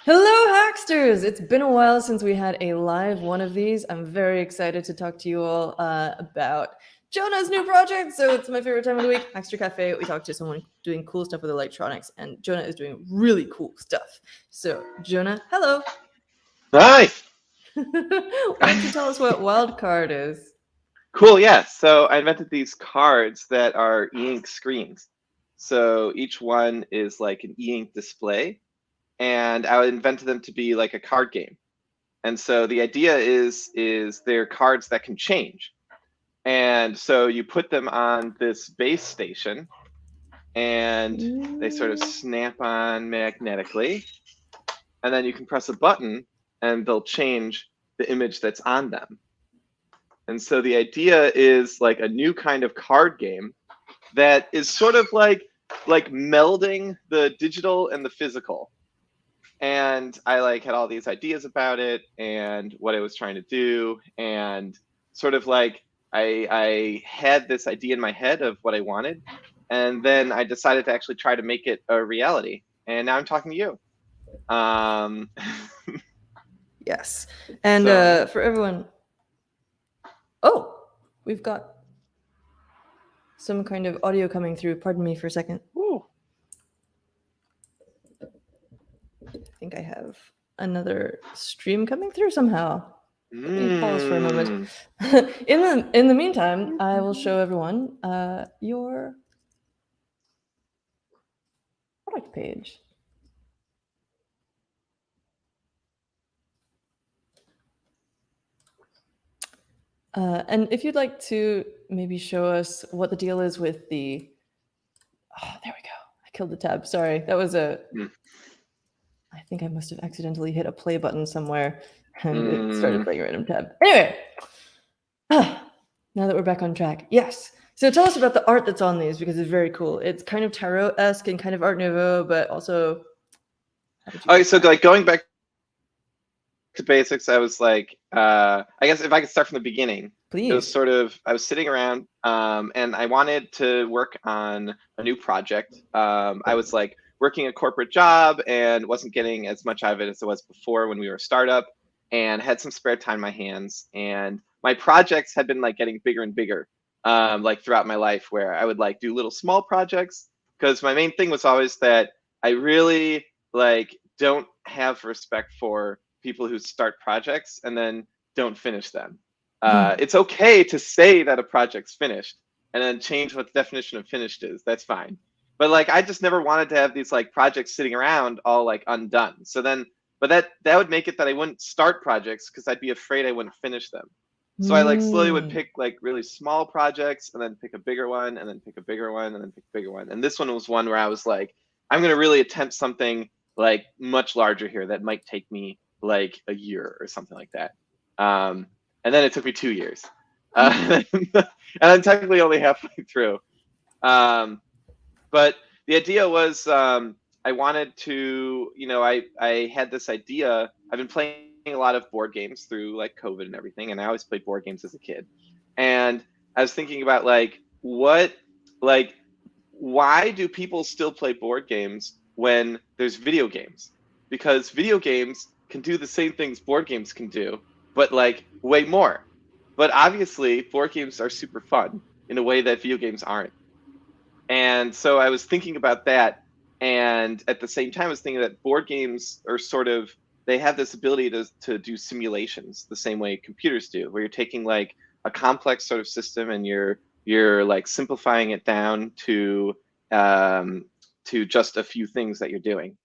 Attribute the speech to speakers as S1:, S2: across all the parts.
S1: Hello, Hacksters! It's been a while since we had a live one of these. I'm very excited to talk to you all about Jonah's new project. So it's my favorite time of the week, Hackster Café. We talk to someone doing cool stuff with electronics, and Jonah is doing really cool stuff. So, Jonah, hello.
S2: Hi.
S1: Why don't you tell us what Wyldcard is?
S2: Cool, yeah. So I invented these cards that are e-ink screens. So each one is like an e-ink display, and I invented them to be like a card game. And so the idea is they're cards that can change. And so you put them on this base station, and they sort of snap on magnetically, and then you can press a button, and they'll change the image that's on them. And so the idea is like a new kind of card game that is sort of like melding the digital and the physical. And I like had all these ideas about it and what I was trying to do, and sort of like I had this idea in my head of what I wanted, and then I decided to actually try to make it a reality. And now I'm talking to you. Um,
S1: Yes. And
S2: so yeah.
S1: for everyone, oh, we've got some kind of audio coming through. Pardon me for a second.
S2: Woo.
S1: I think I have another stream coming through somehow. Let me pause for a moment.
S2: Mm.
S1: In the meantime, I will show everyone your product page. And if you'd like to maybe show us what the deal is with the... Oh, there we go. I killed the tab. Sorry. That was a...
S2: Mm.
S1: I think I must have accidentally hit a play button somewhere and it started
S2: Mm.
S1: playing a random tab. Anyway, now that we're back on track. Yes. So tell us about the art that's on these, because it's very cool. It's kind of tarot-esque and kind of Art Nouveau, but also...
S2: Okay, so like going back to basics, I was like, I guess if I could start from the beginning, it was
S1: Please.
S2: sort of, I was sitting around and I wanted to work on a new project. I was like working a corporate job and wasn't getting as much out of it as it was before when we were a startup, and had some spare time in my hands. And my projects had been like getting bigger and bigger, like throughout my life, where I would like do little small projects, because my main thing was always that I really like don't have respect for people who start projects and then don't finish them. It's okay to say that a project's finished and then change what the definition of finished is. That's fine. But like, I just never wanted to have these like projects sitting around all like undone. So then, but that would make it that I wouldn't start projects because I'd be afraid I wouldn't finish them. So I like slowly would pick like really small projects and then pick a bigger one and then pick a bigger one and then pick a bigger one. And this one was one where I was like, I'm going to really attempt something like much larger here that might take me like a year or something like that. And then it took me 2 years. And I'm technically only halfway through. But the idea was I wanted to, I had this idea. I've been playing a lot of board games through like COVID and everything, and I always played board games as a kid. And I was thinking about like like why do people still play board games when there's video games? Because video games can do the same things board games can do, but like way more. But obviously, board games are super fun in a way that video games aren't. And so I was thinking about that. And at the same time, I was thinking that board games are sort of, they have this ability to do simulations the same way computers do, where you're taking like a complex sort of system and you're like simplifying it down to just a few things that you're doing.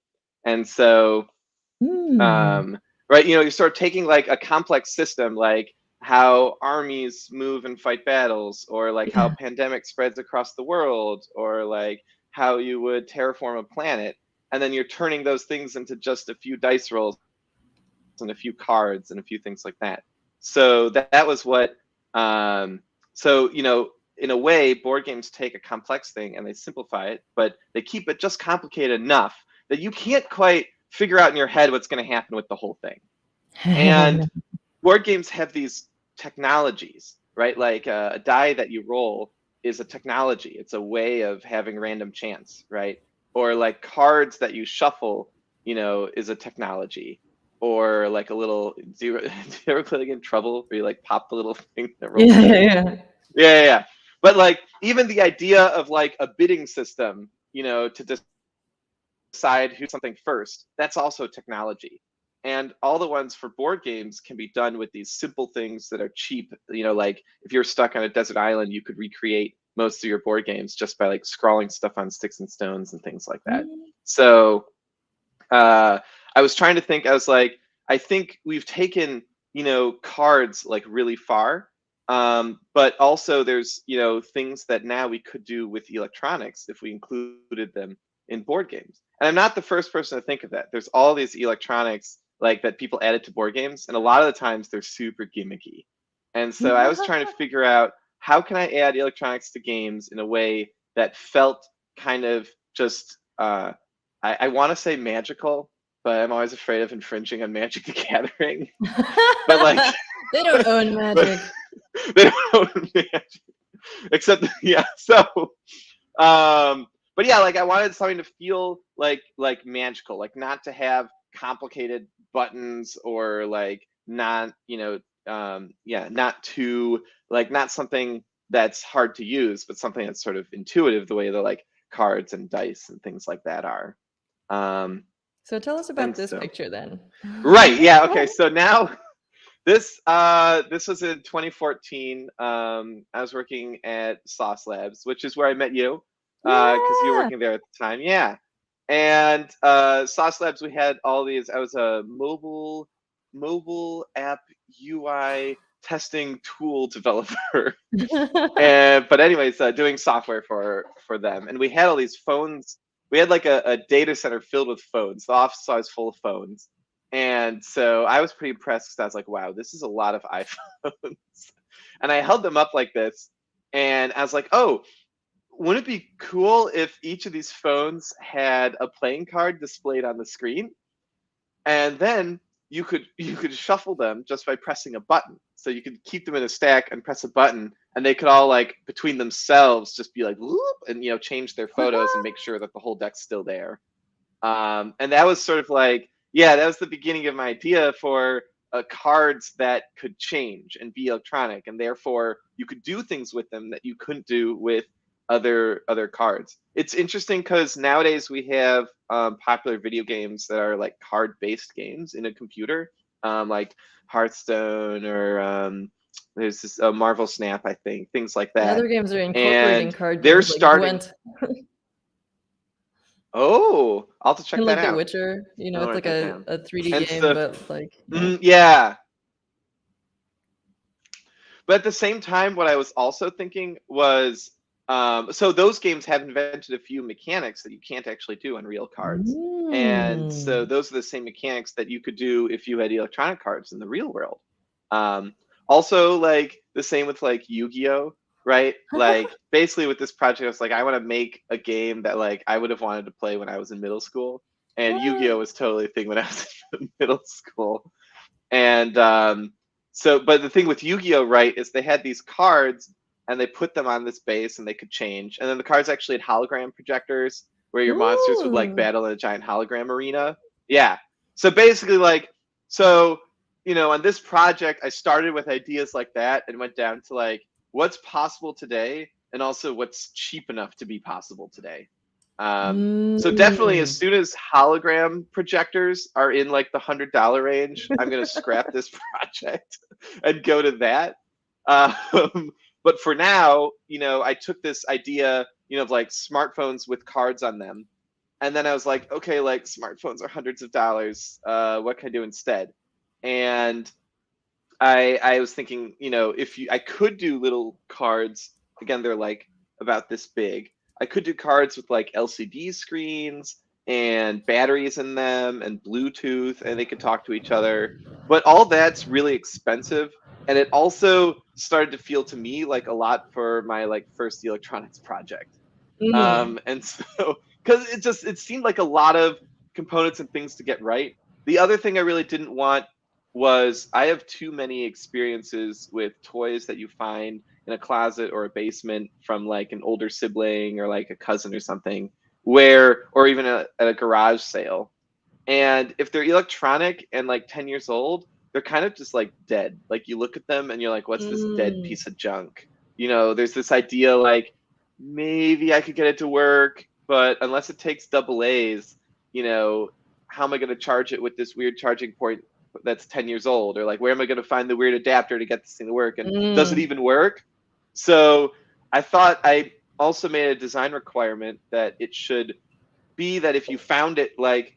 S2: And so right, you're sort of taking like a complex system, like how armies move and fight battles, or like how
S1: Yeah.
S2: pandemic spreads across the world, or like how you would terraform a planet, and then you're turning those things into just a few dice rolls and a few cards and a few things like that. So that was what so in a way, board games take a complex thing and they simplify it, but they keep it just complicated enough that you can't quite figure out in your head what's going to happen with the whole thing. And board games have these technologies, right? Like a die that you roll is a technology. It's a way of having random chance, right? Or like cards that you shuffle is a technology, or like a little do you ever play like in Trouble where you like pop the little thing that rolls
S1: Yeah,
S2: down?
S1: yeah, yeah.
S2: Yeah. But like even the idea of like a bidding system, to decide who something first, that's also technology. And all the ones for board games can be done with these simple things that are cheap. Like if you're stuck on a desert island, you could recreate most of your board games just by like scrawling stuff on sticks and stones and things like that.
S1: Mm.
S2: So I was trying to think. I was like, I think we've taken cards like really far, but also there's things that now we could do with electronics if we included them in board games. And I'm not the first person to think of that. There's all these electronics like that people added to board games, and a lot of the times they're super gimmicky. And so I was trying to figure out how can I add electronics to games in a way that felt kind of just I want to say magical, but I'm always afraid of infringing on Magic the Gathering. But like,
S1: They don't own
S2: but
S1: Magic.
S2: they don't own Magic, except yeah. So, but yeah, like I wanted something to feel like magical, like not to have complicated buttons or like not not too like not something that's hard to use, but something that's sort of intuitive, the way that like cards and dice and things like that are.
S1: So tell us about
S2: And
S1: this
S2: so,
S1: picture then.
S2: right, yeah, okay. So now this was in 2014. I was working at Sauce Labs, which is where I met you, because you were
S1: Yeah.
S2: working there at the time. Yeah, and Sauce Labs, we had all these. I was a mobile app UI testing tool developer. And but anyways, doing software for them, and we had all these phones. We had like a data center filled with phones. The office was full of phones, and so I was pretty impressed because I was like, "Wow, this is a lot of iPhones." And I held them up like this, and I was like, "Oh, wouldn't it be cool if each of these phones had a playing card displayed on the screen?" And then you could shuffle them just by pressing a button. So you could keep them in a stack and press a button, and they could all like between themselves just be like whoop, and change their photos and make sure that the whole deck's still there. And that was sort of like, yeah, that was the beginning of my idea for cards that could change and be electronic, and therefore you could do things with them that you couldn't do with other cards. It's interesting because nowadays we have popular video games that are like card-based games in a computer, like Hearthstone or there's this Marvel Snap, I think, things like
S1: And
S2: that.
S1: other games are incorporating
S2: And
S1: card
S2: they're
S1: games like
S2: starting.
S1: Gwent
S2: Oh, I'll have to check
S1: and
S2: that
S1: like The
S2: out.
S1: Witcher.
S2: I'll
S1: It's
S2: write
S1: like
S2: that
S1: a,
S2: down.
S1: a 3D
S2: And
S1: game,
S2: so,
S1: but like yeah.
S2: yeah. But at the same time, what I was also thinking was, so those games have invented a few mechanics that you can't actually do on real cards. And so
S1: Mm.
S2: those are the same mechanics that you could do if you had electronic cards in the real world. Also, like the same with like Yu-Gi-Oh, right? Like basically with this project, I was like, I want to make a game that like I would have wanted to play when I was in middle school. And Yu-Gi-Oh was totally a thing when I was in middle school. And but the thing with Yu-Gi-Oh, right, is they had these cards and they put them on this base and they could change. And then the cards actually had hologram projectors where your monsters would like
S1: Ooh.
S2: battle in a giant hologram arena. Yeah. So basically, like, so, on this project, I started with ideas like that and went down to like what's possible today and also what's cheap enough to be possible today. So definitely, as
S1: Mm.
S2: soon as hologram projectors are in like the $100 range, I'm gonna scrap this project and go to that. But for now, I took this idea, of like smartphones with cards on them, and then I was like, okay, like smartphones are hundreds of dollars. What can I do instead? And I was thinking, if I could do little cards, again, they're like about this big. I could do cards with like LCD screens and batteries in them and Bluetooth, and they could talk to each other. But all that's really expensive, and it also started to feel to me like a lot for my like first electronics project.
S1: Mm.
S2: And so, because it seemed like a lot of components and things to get right. The other thing I really didn't want was I have too many experiences with toys that you find in a closet or a basement from like an older sibling or like a cousin or something, or even at a garage sale, And if they're electronic and like 10 years old, they're kind of just like dead. Like you look at them and you're like, what's this dead
S1: Mm.
S2: piece of junk? You know, there's this idea like maybe I could get it to work, but unless it takes double A's, you know, how am I going to charge it with this weird charging port that's 10 years old? Or like, where am I going to find the weird adapter to get this thing to work? And does it
S1: Mm.
S2: even work? So I thought I also made a design requirement that it should be that if you found it like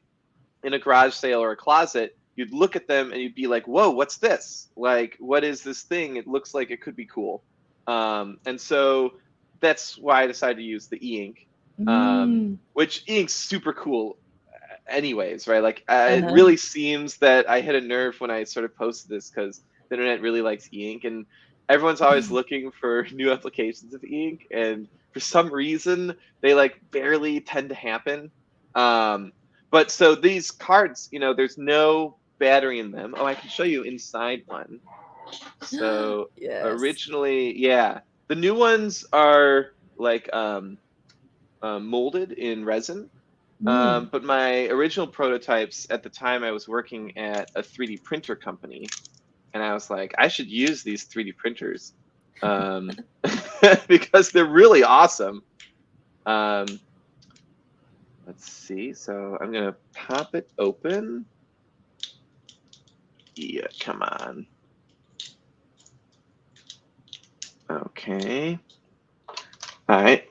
S2: in a garage sale or a closet, you'd look at them and you'd be like, whoa, what's this? Like, what is this thing? It looks like it could be cool. And so that's why I decided to use the e-ink,
S1: Mm.
S2: which e-ink's super cool anyways, right? Like, it
S1: Uh-huh.
S2: really seems that I hit a nerve when I sort of posted this because the internet really likes e-ink and everyone's always looking for new applications of e-ink. And for some reason, they like barely tend to happen. Um, but so these cards, you know, there's no battery in them. Oh, I can show you inside one. So
S1: Yes.
S2: originally, yeah, the new ones are like molded in resin.
S1: Mm.
S2: But my original prototypes at the time, I was working at a 3D printer company, and I was like, I should use these 3D printers um, because they're really awesome. Um, let's see. So I'm gonna pop it open. Yeah, come on. Okay. All right.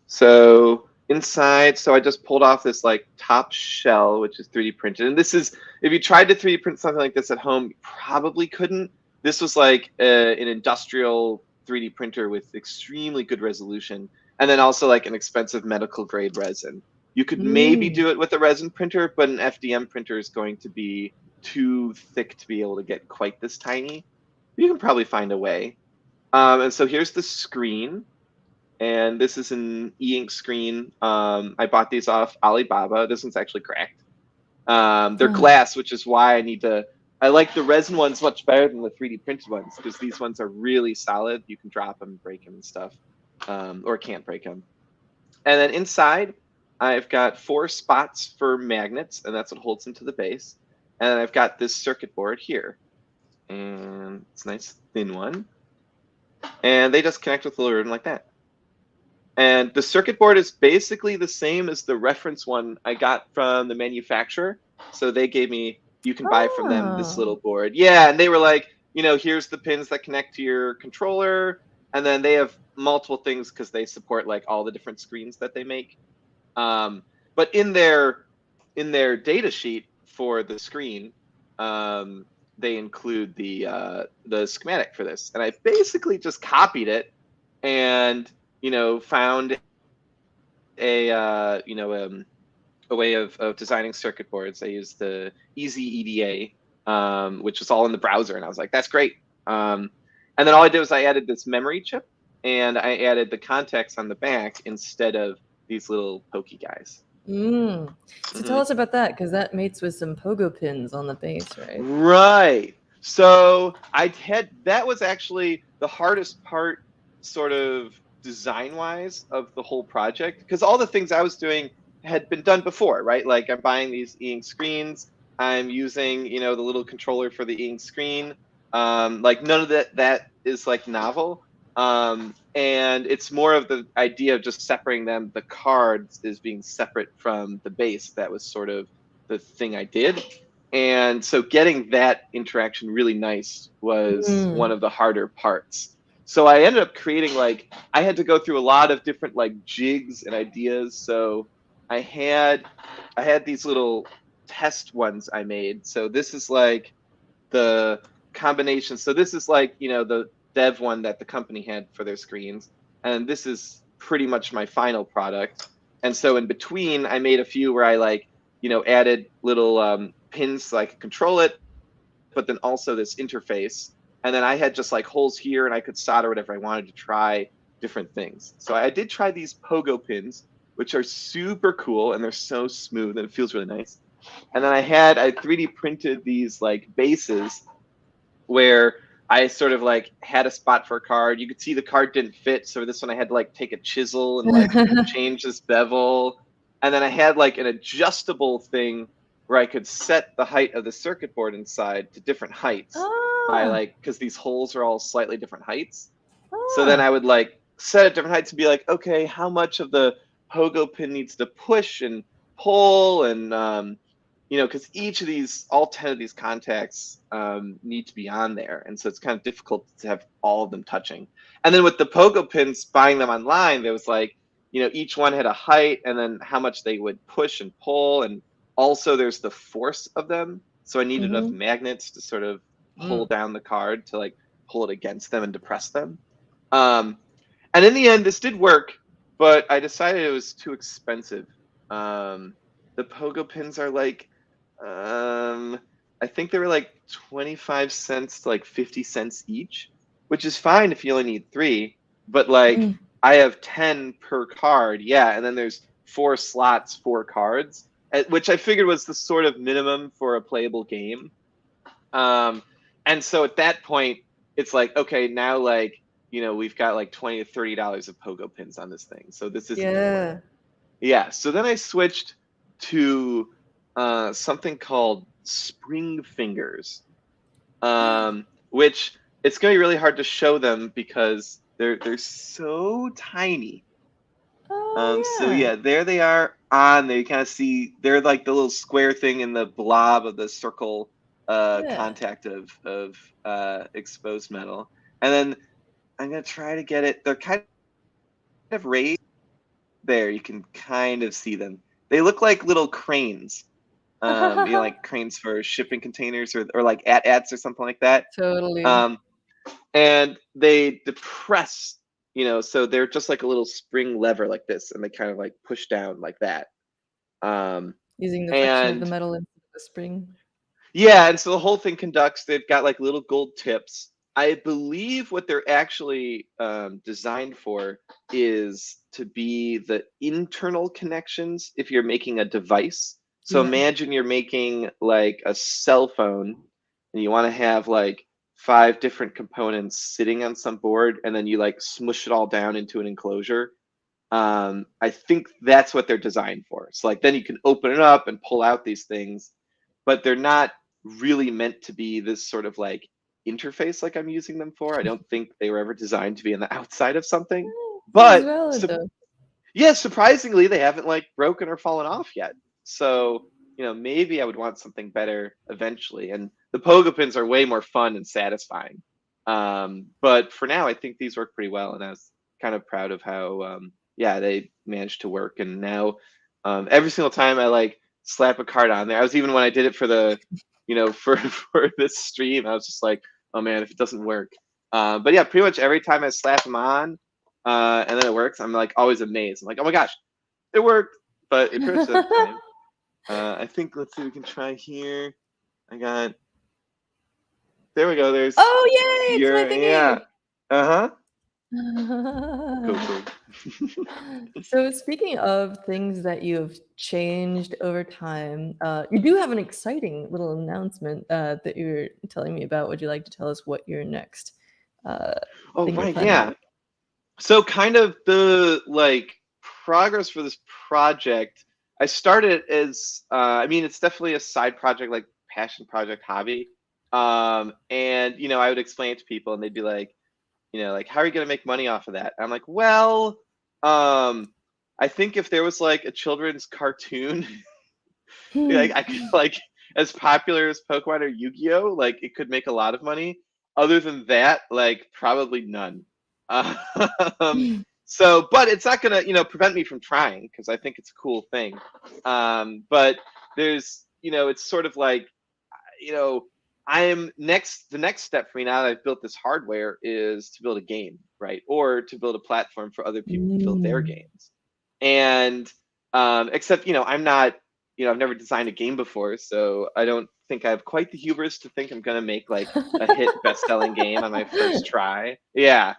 S2: So inside, so I just pulled off this like top shell, which is 3D printed. And this is, if you tried to 3D print something like this at home, you probably couldn't. This was like an industrial 3D printer with extremely good resolution, and then also like an expensive medical grade resin. You could maybe
S1: Mm.
S2: do it with a resin printer, but an FDM printer is going to be too thick to be able to get quite this tiny. You can probably find a way. And so here's the screen, and this is an e-ink screen. I bought these off Alibaba. This one's actually cracked. They're
S1: Oh.
S2: glass, which is why I need to. I like the resin ones much better than the 3D printed ones because these ones are really solid. You can drop them, break them, and stuff, or can't break them. And then inside, I've got 4 spots for magnets, and that's what holds them to the base. And then I've got this circuit board here, and it's a nice thin one. And they just connect with the ribbon like that. And the circuit board is basically the same as the reference one I got from the manufacturer. So they gave me, you can buy from them this
S1: Oh.
S2: little board. Yeah, and they were like, you know, here's the pins that connect to your controller. And then they have multiple things because they support like all the different screens that they make. But in their data sheet for the screen, they include the schematic for this. And I basically just copied it and found a way of designing circuit boards. I used the Easy EDA, which was all in the browser, and I was like, that's great. And then all I did was I added this memory chip, and I added the contacts on the back instead of these little pokey guys.
S1: Mm. So tell
S2: Hmm.
S1: us about that, because that mates with some pogo pins on the base, right?
S2: Right. So that was actually the hardest part, sort of design wise, of the whole project, because all the things I was doing had been done before, right? Like I'm buying these e-ink screens, I'm using, the little controller for the e-ink screen. Like none of that is like novel. And it's more of the idea of just separating them. The cards is being separate from the base. That was sort of the thing I did. And so getting that interaction really nice was one
S1: Mm.
S2: of the harder parts. So I ended up creating, like, I had to go through a lot of different like jigs and ideas. So I had these little test ones I made. So this is like the combination. So this is like, the dev one that the company had for their screens. And this is pretty much my final product. And so in between, I made a few where I like, added little pins so I could control it, but then also this interface. And then I had just like holes here and I could solder whatever I wanted to try different things. So I did try these pogo pins, which are super cool and they're so smooth and it feels really nice. And then I 3D printed these like bases where I sort of like had a spot for a card. You could see the card didn't fit, so this one I had to like take a chisel and like change this bevel. And then I had like an adjustable thing where I could set the height of the circuit board inside to different heights by
S1: Ah,
S2: like, because these holes are all slightly different heights. So then
S1: ah.
S2: I would like set at different heights and be like, okay, how much of the pogo pin needs to push and pull, and because each of these, all 10 of these contacts need to be on there, and so it's kind of difficult to have all of them touching. And then with the pogo pins, buying them online, there was like, each one had a height, and then how much they would push and pull, and also there's the force of them. So I needed enough
S1: Mm-hmm.
S2: magnets to sort of pull
S1: Mm.
S2: down the card to like pull it against them and depress them. Um, and in the end, this did work, but I decided it was too expensive. The pogo pins are like, I think they were like 25 cents to like 50 cents each, which is fine if you only need three. But like,
S1: Mm.
S2: I have 10 per card, yeah, and then there's 4 slots, 4 cards, which I figured was the sort of minimum for a playable game. And so at that point, it's like, okay, now like, we've got like $20 to $30 of pogo pins on this thing. So this isn't going to work.
S1: Yeah.
S2: Yeah. So then I switched to something called spring fingers, which it's going to be really hard to show them because they're so tiny. So
S1: Oh, yeah.
S2: yeah, there they are on there. You kind of see they're like the little square thing in the blob of the circle
S1: Yeah.
S2: contact of exposed metal. And then I'm gonna try to get it. They're kind of raised there. You can kind of see them. They look like little cranes. Like cranes for shipping containers or like AT-ATs or something like that.
S1: Totally.
S2: Um, and they depress, so they're just like a little spring lever like this, and they kind of like push down like that. Um,
S1: Using the friction of the
S2: and
S1: metal into the spring.
S2: yeah, and so the whole thing conducts. They've got like little gold tips. I believe what they're actually designed for is to be the internal connections if you're making a device. So
S1: Yeah.
S2: imagine you're making like a cell phone, and you want to have like 5 different components sitting on some board, and then you like smush it all down into an enclosure. I think that's what they're designed for. So like then you can open it up and pull out these things, but they're not really meant to be this sort of like interface like I'm using them for. I don't think they were ever designed to be on the outside of something.
S1: Seems
S2: But
S1: valid though.
S2: yeah, surprisingly, they haven't like broken or fallen off yet. So, maybe I would want something better eventually. And the pogo pins are way more fun and satisfying. But for now, I think these work pretty well. And I was kind of proud of how, yeah, they managed to work. And now, every single time I like slap a card on there, I was even when I did it for the, for this stream, I was just like, oh man, if it doesn't work. But yeah, pretty much every time I slap them on, and then it works, I'm like always amazed. I'm like, oh my gosh, it worked, but it pretty much doesn't time. I think, let's see, we can try here. There we go. There's
S1: Oh, yay! It's my
S2: yeah.
S1: thingy.
S2: Uh-huh. Cool.
S1: So speaking of things that you've changed over time, you do have an exciting little announcement that you were telling me about. Would you like to tell us what your next
S2: Oh,
S1: thing you're
S2: right,
S1: planning?
S2: yeah. So kind of the like progress for this project, I started as I mean, it's definitely a side project, like passion project hobby. And I would explain it to people and they'd be like, like, how are you gonna make money off of that? And I'm like, well, I think if there was like a children's cartoon, like I could like as popular as Pokemon or Yu-Gi-Oh, like it could make a lot of money. Other than that, like probably none. Um, so, but it's not gonna, prevent me from trying because I think it's a cool thing. But there's, it's sort of like, you know, the next step for me now that I've built this hardware is to build a game, right? Or to build a platform for other people to build their
S1: Mm.
S2: games. And except, I'm not, I've never designed a game before, so I don't think I have quite the hubris to think I'm gonna make like a hit best-selling game on my first try. Yeah.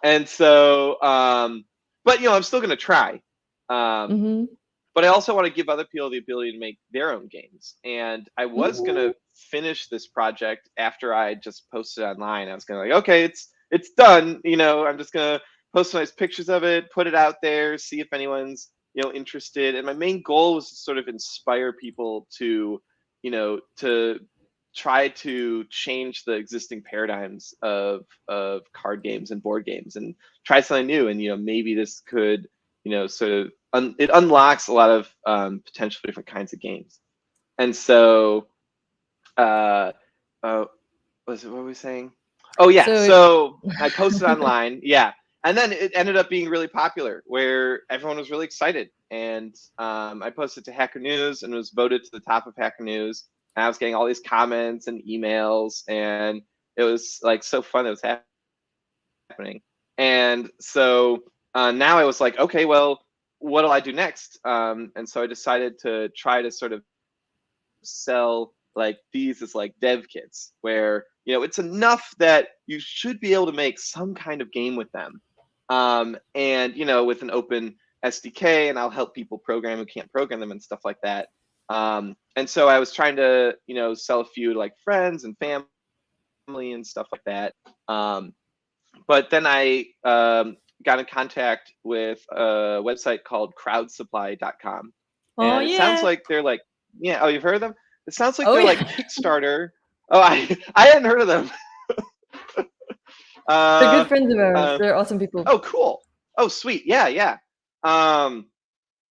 S2: And so but I'm still gonna try. Um
S1: Mm-hmm.
S2: but I also want to give other people the ability to make their own games. And I was
S1: Mm.
S2: gonna finish this project after I just posted online. I was gonna like, okay, it's done. I'm just gonna post nice pictures of it, put it out there, see if anyone's interested. And my main goal was to sort of inspire people to to try to change the existing paradigms of card games and board games and try something new. And maybe this could sort of it unlocks a lot of potential for different kinds of games. And so uh, what were we saying? Oh yeah,
S1: So
S2: so I posted online, yeah, and then it ended up being really popular, where everyone was really excited, and I posted to Hacker News and was voted to the top of Hacker News, and I was getting all these comments and emails, and it was like so fun that was happening. And so now I was like, okay, well, what do I do next? And so I decided to try to sort of sell like these as like dev kits, where it's enough that you should be able to make some kind of game with them, and with an open SDK, and I'll help people program who can't program them and stuff like that. And so I was trying to sell a few to like friends and family and stuff like that. But then I got in contact with a website called crowdsupply.com,
S1: oh
S2: and it sounds
S1: yeah,
S2: like they're like, yeah, oh, you've heard of them? It sounds like
S1: oh
S2: they're
S1: yeah.
S2: like Kickstarter. Oh, I hadn't heard of them.
S1: They're good
S2: uh,
S1: friends of ours.
S2: uh,
S1: They're awesome people.
S2: oh, cool. Oh, sweet. Yeah, yeah.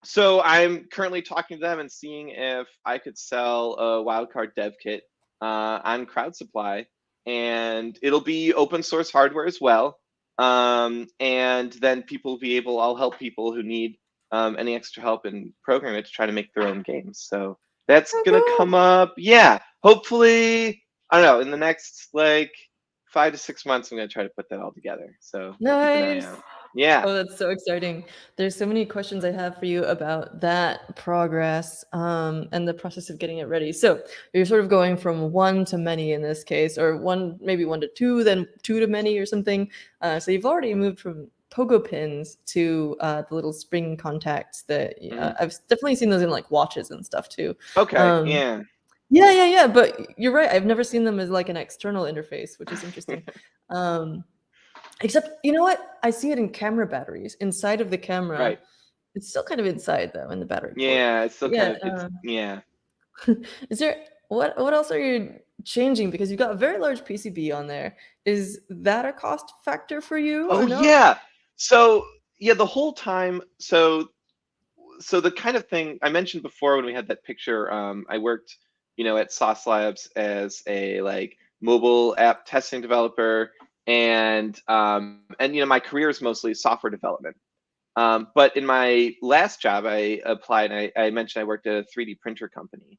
S2: So I'm currently talking to them and seeing if I could sell a Wyldcard dev kit on Crowd Supply, and it'll be open source hardware as well. And then people will be able, I'll help people who need any extra help in programming it to try to make their own games. So that's
S1: Oh,
S2: gonna come
S1: cool.
S2: up. Yeah, hopefully, I don't know, in the next like 5 to 6 months, I'm gonna try to put that all together. So keep an eye
S1: Nice.
S2: out. Yeah.
S1: Oh, that's so exciting. There's so many questions I have for you about that progress, and the process of getting it ready. So you're sort of going from one to many in this case, or one, maybe one to two, then two to many or something. So you've already moved from pogo pins to the little spring contacts that
S2: Mhm.
S1: I've definitely seen those in like watches and stuff too.
S2: Okay.
S1: Um,
S2: Yeah.
S1: yeah, yeah, yeah. But you're right. I've never seen them as like an external interface, which is interesting. Um, Except, you know what? I see it in camera batteries. Inside of the camera,
S2: Right.
S1: it's still kind of inside though in the battery port.
S2: Yeah, it's still
S1: But
S2: kind
S1: yeah,
S2: of yeah.
S1: is there what else are you changing? Because you've got a very large PCB on there. Is that a cost factor for you or
S2: Oh
S1: no?
S2: yeah. So yeah, the whole time. So the kind of thing I mentioned before when we had that picture, I worked, at Sauce Labs as a like mobile app testing developer, and my career is mostly software development. But in my last job, I applied. I mentioned I worked at a 3D printer company,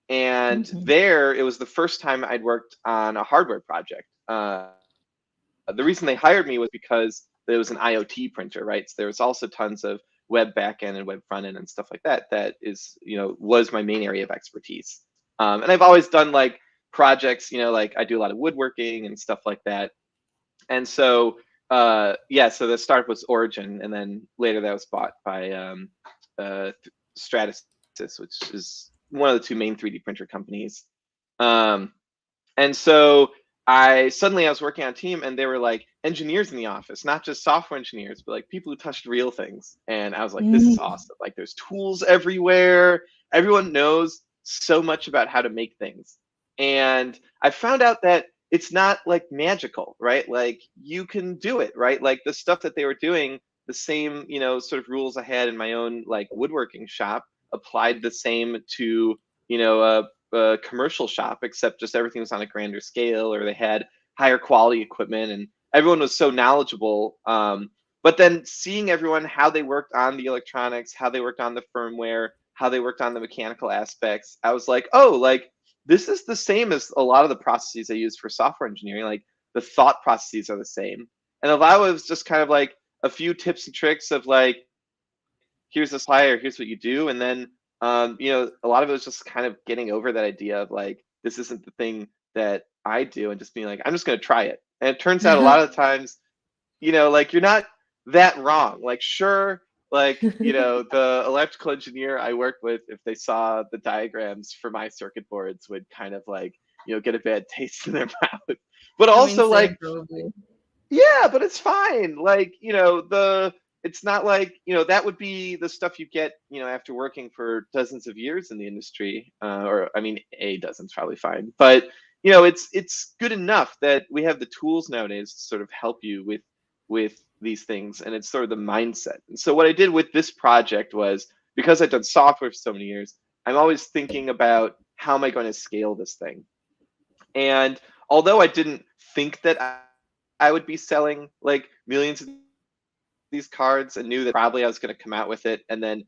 S2: and
S1: Mhm.
S2: there it was the first time I'd worked on a hardware project. The reason they hired me was because it was an IoT printer, right? So there was also tons of web backend and web front end and stuff like that. That is, was my main area of expertise. And I've always done like projects, like I do a lot of woodworking and stuff like that. And so, yeah, so the startup was Origin, and then later that was bought by Stratasys, which is one of the two main 3D printer companies. Um, and so I was working on a team, and there were like engineers in the office, not just software engineers, but like people who touched real things. And I was like, this is
S1: Mm.
S2: awesome. Like there's tools everywhere. Everyone knows so much about how to make things. And I found out that it's not like magical, right? Like you can do it, right? Like the stuff that they were doing, the same, sort of rules I had in my own like woodworking shop applied the same to, a commercial shop, except just everything was on a grander scale, or they had higher quality equipment, and everyone was so knowledgeable. But then seeing everyone, how they worked on the electronics, how they worked on the firmware, how they worked on the mechanical aspects, I was like, oh, like this is the same as a lot of the processes I use for software engineering. Like the thought processes are the same. And a lot of it was just kind of like a few tips and tricks of like, here's the supplier, here's what you do. And then, a lot of it was just kind of getting over that idea of like, this isn't the thing that I do, and just being like, I'm just going to try it. And it turns out a lot of times, like you're not that wrong. Like, sure, like, the electrical engineer I worked with, if they saw the diagrams for my circuit boards, would kind of like, get a bad taste in their mouth. But
S1: I mean,
S2: also,
S1: same
S2: like,
S1: probably.
S2: yeah, but it's fine. Like, it's not like, that would be the stuff you get, after working for dozens of years in the industry, or I mean, a dozen's probably fine, but it's good enough that we have the tools nowadays to sort of help you with these things, and it's sort of the mindset. And so what I did with this project was, because I've done software for so many years, I'm always thinking about how am I going to scale this thing. And although I didn't think that I would be selling like millions of these cards, and knew that probably I was going to come out with it and then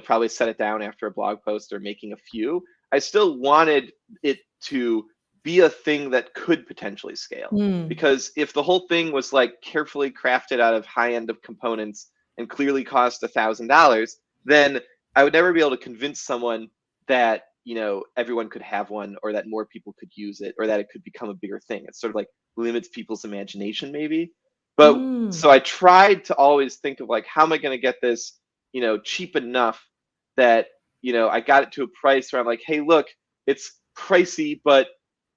S2: probably set it down after a blog post or making a few, I still wanted it to be a thing that could potentially scale. Because if the whole thing was like carefully crafted out of high end of components and clearly cost $1,000, then I would never be able to convince someone that everyone could have one, or that more people could use it, or that it could become a bigger thing. It sort of like limits people's imagination maybe. But so I tried to always think of like, how am I going to get this cheap enough that I got it to a price where I'm like, hey, look, it's pricey but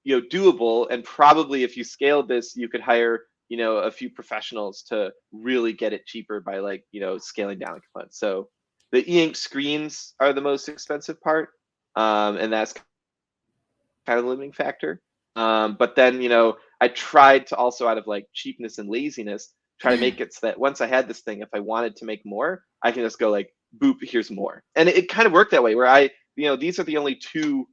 S2: doable, and probably if you scaled this, you could hire a few professionals to really get it cheaper by like scaling down the components. So the e-ink screens are the most expensive part, and that's kind of the limiting factor. But then I tried to also, out of like cheapness and laziness, try to make it so that once I had this thing, if I wanted to make more, I can just go like, boop, here's more. And it kind of worked that way, where these are the only two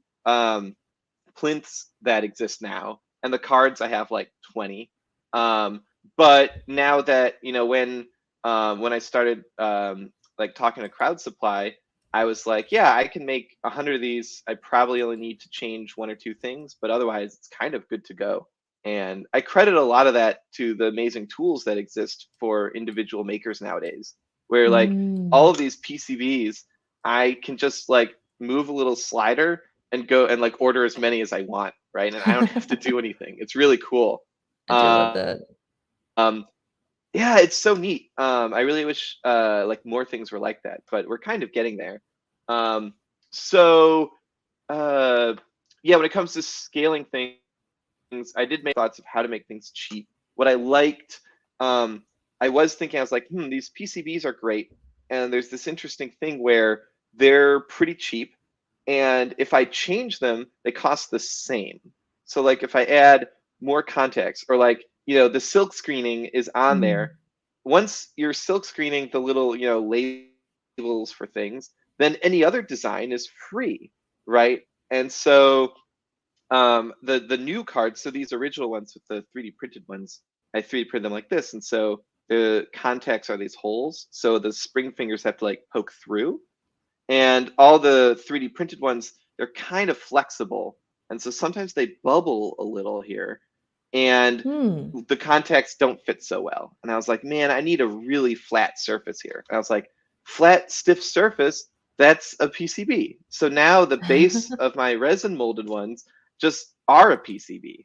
S2: plinths that exist now, and the cards I have like 20. But now that when I started like talking to Crowd Supply, I was like, yeah, I can make 100 of these. I probably only need to change one or two things, but otherwise it's kind of good to go. And I credit a lot of that to the amazing tools that exist for individual makers nowadays, where like all of these PCBs, I can just like move a little slider and go and like order as many as I want, right? And I don't have to do anything. It's really cool.
S1: I do love that.
S2: Yeah, it's so neat. I really wish like more things were like that, but we're kind of getting there. So yeah, when it comes to scaling things, I did make thoughts of how to make things cheap. What I liked, I was thinking, I was like, these PCBs are great, and there's this interesting thing where they're pretty cheap, and if I change them, they cost the same. So like if I add more contacts, or like the silk screening is on there. Once you're silk screening the little labels for things, then any other design is free, right? And so the new cards, so these original ones with the 3D printed ones, I 3D print them like this, and so the contacts are these holes, so the spring fingers have to like poke through, and all the 3D printed ones, they're kind of flexible, and so sometimes they bubble a little here, and the contacts don't fit so well. And I was like, man, I need a really flat surface here. And I was like, flat, stiff surface, that's a PCB. So now the base of my resin molded ones just are a PCB,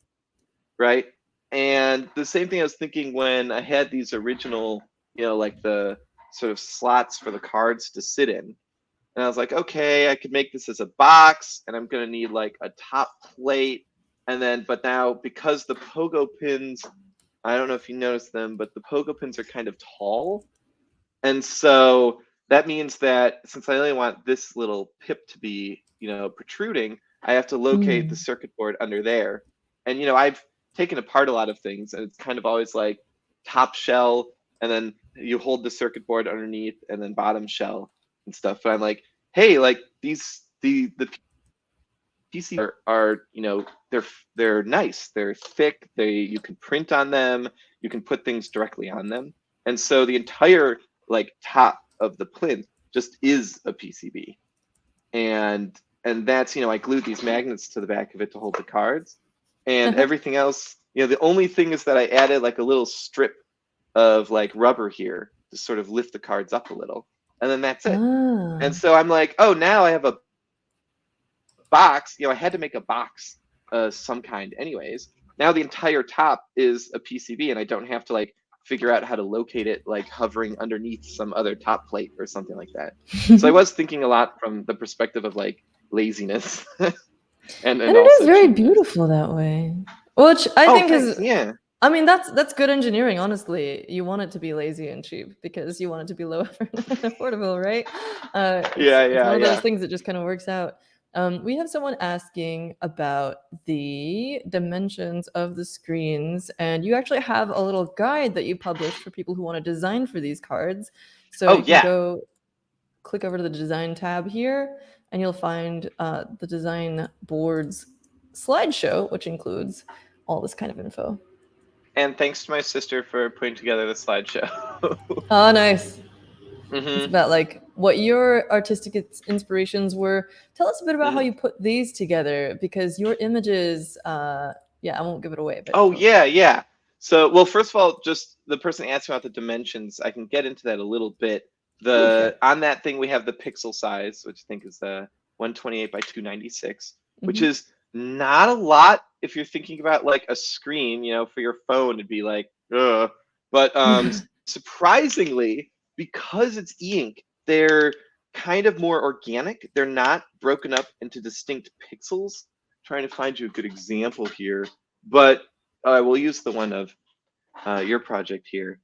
S2: right? And the same thing I was thinking when I had these original, like the sort of slots for the cards to sit in. And I was like, okay, I could make this as a box, and I'm going to need like a top plate. And then, but now because the pogo pins, I don't know if you noticed them, but the pogo pins are kind of tall. And so that means that since I only want this little pip to be, protruding, I have to locate the circuit board under there. And, I've taken apart a lot of things, and it's kind of always like top shell, and then you hold the circuit board underneath, and then bottom shell and stuff. But I'm like, hey, like the PCs are they're nice, they're thick, you can print on them, you can put things directly on them, and so the entire like top of the plinth just is a PCB, and that's I glued these magnets to the back of it to hold the cards, and everything else, the only thing is that I added like a little strip of like rubber here to sort of lift the cards up a little, and then that's it. And so I'm like, oh, now I have a box. I had to make a box some kind anyways. Now the entire top is a PCB, and I don't have to like figure out how to locate it like hovering underneath some other top plate or something like that. So I was thinking a lot from the perspective of like laziness. and
S1: it is very beautiful that way, which I think is I mean, that's good engineering, honestly. You want it to be lazy and cheap because you want it to be low effort and affordable, right?
S2: Yeah,
S1: It's
S2: yeah,
S1: one of those
S2: yeah.
S1: things that just kind of works out. We have someone asking about the dimensions of the screens, and you actually have a little guide that you published for people who want to design for these cards. So
S2: Oh
S1: you can
S2: yeah.
S1: go click over to the design tab here, and you'll find the design boards slideshow, which includes all this kind of info.
S2: And thanks to my sister for putting together the slideshow.
S1: Oh, nice. It's
S2: Hmm.
S1: about like what your artistic inspirations were. Tell us a bit about how
S2: Hmm.
S1: you put these together because your images, yeah, I won't give it away, but
S2: Oh yeah, yeah. So, well, first of all, just the person asked about the dimensions. I can get into that a little bit.
S1: go for it.
S2: On that thing we have the pixel size, which I think is 128 by 296, which
S1: Hmm.
S2: is not a lot if you're thinking about like a screen. For your phone, it'd be like, ugh. But surprisingly, because it's e-ink, they're kind of more organic. They're not broken up into distinct pixels. Trying to find you a good example here, but I will use the one of your project here.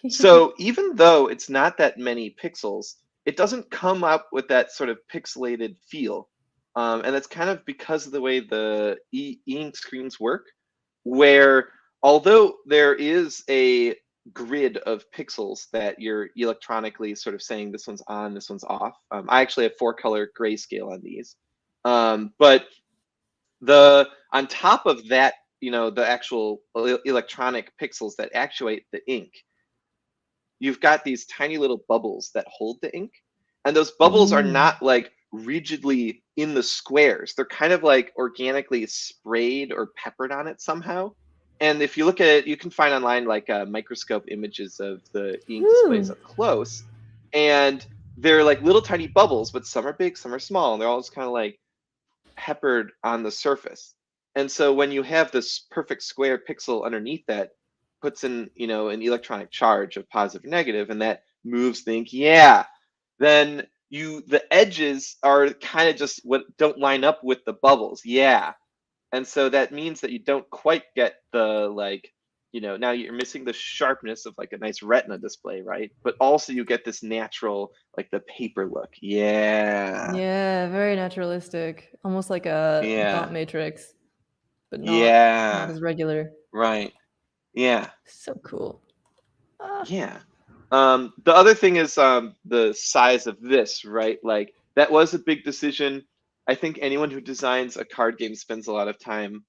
S2: So even though it's not that many pixels, it doesn't come up with that sort of pixelated feel. And that's kind of because of the way the e-ink screens work, where although there is a grid of pixels that you're electronically sort of saying this one's on, this one's off. I actually have 4-color grayscale on these. But the on top of that, the actual electronic pixels that actuate the ink, you've got these tiny little bubbles that hold the ink, and those bubbles are
S1: Mm.
S2: not like rigidly in the squares. They're kind of like organically sprayed or peppered on it somehow. And if you look at it, you can find online like microscope images of the ink displays
S1: Ooh.
S2: up close, and they're like little tiny bubbles, but some are big, some are small, and they're all just kind of like peppered on the surface. And so when you have this perfect square pixel underneath that, puts in, an electronic charge of positive or negative, and that moves the ink, yeah, then the edges are kind of just what don't line up with the bubbles. Yeah. And so that means that you don't quite get the like, now you're missing the sharpness of like a nice retina display, right? But also you get this natural, like the paper look. Yeah.
S1: Yeah, very naturalistic, almost like a dot
S2: Yeah.
S1: matrix, but not
S2: Yeah.
S1: as regular.
S2: Right. Yeah.
S1: So cool. Ah.
S2: Yeah. The other thing is the size of this, right? Like that was a big decision. I think anyone who designs a card game spends a lot of time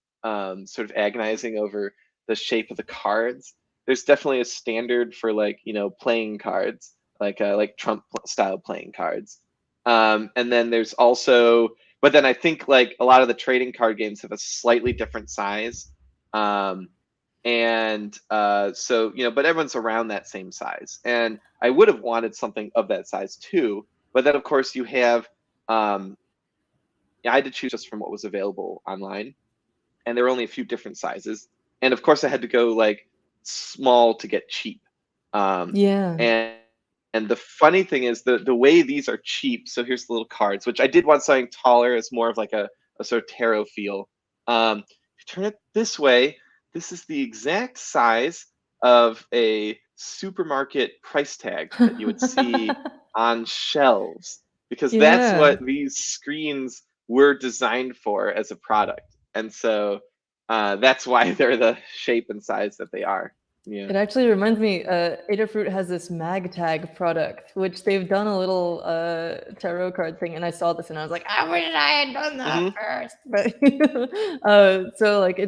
S2: sort of agonizing over the shape of the cards. There's definitely a standard for like, playing cards, like Trump style playing cards. And then there's also, but then I think like a lot of the trading card games have a slightly different size. Um, and so but everyone's around that same size, and I would have wanted something of that size too, but then of course you have I had to choose just from what was available online, and there were only a few different sizes, and of course I had to go like small to get cheap.
S1: Yeah.
S2: And the funny thing is the way these are cheap, so here's the little cards, which I did want something taller as more of like a sort of tarot feel. If you turn it this way, this is the exact size of a supermarket price tag that you would see on shelves, because that's
S1: Yeah.
S2: what these screens were designed for as a product. And so that's why they're the shape and size that they are. Yeah.
S1: It actually reminds me, Adafruit has this mag tag product, which they've done a little tarot card thing, and I saw this and I was like, I wish I had done that
S2: Hmm.
S1: first. But so like